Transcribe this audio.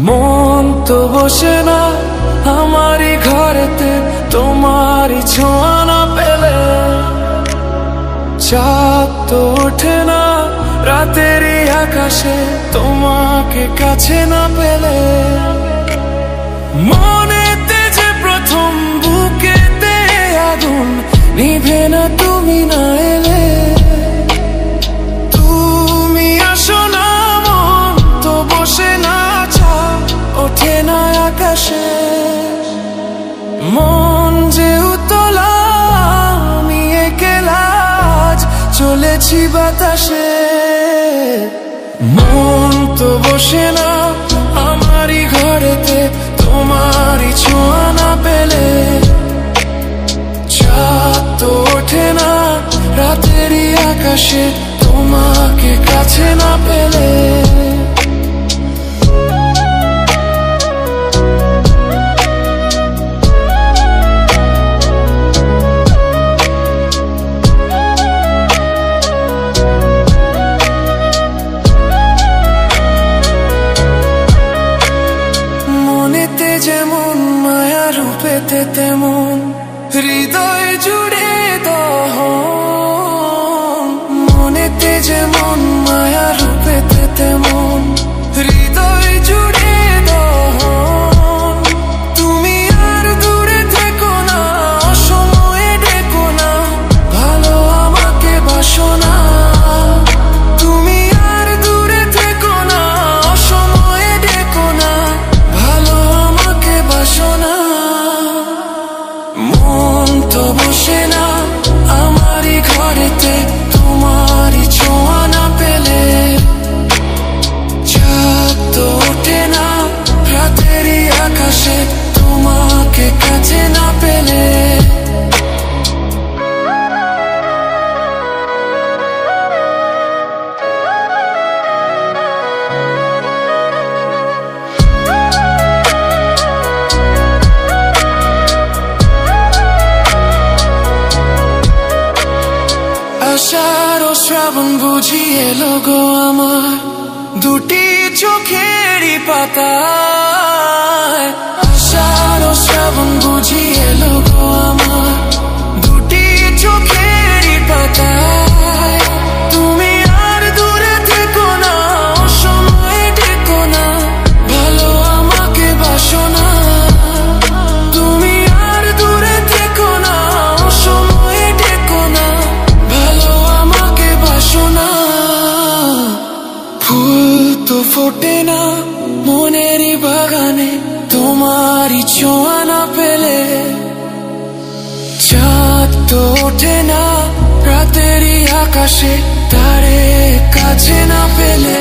মন তো বসে না আমারই ঘরেতে তোমারই ছোঁয়া না পেলে, চাঁদ তো ওঠে না রাতেরই আকাশে তোমাকে কাছে না পেলে। মনেতে যে প্রথম বুকেতে আগুন নিভে না তুমি না এলে, তুমি আসো না মন তো বসে না চাঁদ ওঠে না আকাশে। মন যে উতলা আমি একলা চলেছি বাতাসে। মন তো বসে না আমারই ঘরেতে তোমারই ছোঁয়া না পেলে, চাঁদ তো ওঠে না রাতেরই আকাশে তোমাকে কাছে না পেলে। যেমন মায়া রূপেতে তেমন হৃদয় জুড়ে দহন, মনেতে যেমন মায়া রূপেতে তেমন হৃদয় জুড়ে দহন। তুমি আর দূরে থেকো না অসময়ে ডেকো না, ভালো আমাকে বাসো না। তুমি আর দূরে থেকো না অসময়ে ডেকো না, ভালো বাসো না। মন তো বসে না আমারই ঘরেতে তোমারই ছোঁয়া না পেলে, চাঁদ তো ওঠে না রাতেরই আকাশে তোমাকে কাছে না পেলে। আষাঢ় ও শ্রাবণ বুঝি এলো গো আমার দুটি চোখেরই পাতায়। আষাঢ় ও শ্রাবণ বুঝি এলো গো আমার দুটি চোখেরই পাতায়। তুমি আর দূরে থেকো না অসময়ে ডেকো না, ভালো আমাকে বাসো না। তুমি আর দূরে থেকো না অসময়ে ডেকো না, ভালো আমাকে বাসো না। ফুল তো ফোটে না মনেরই বাগানে তোমারই ছোঁয়া না পেলে, চাঁদ তো ওঠে না রাতেরই আকাশে তারে কাছে না পেলে।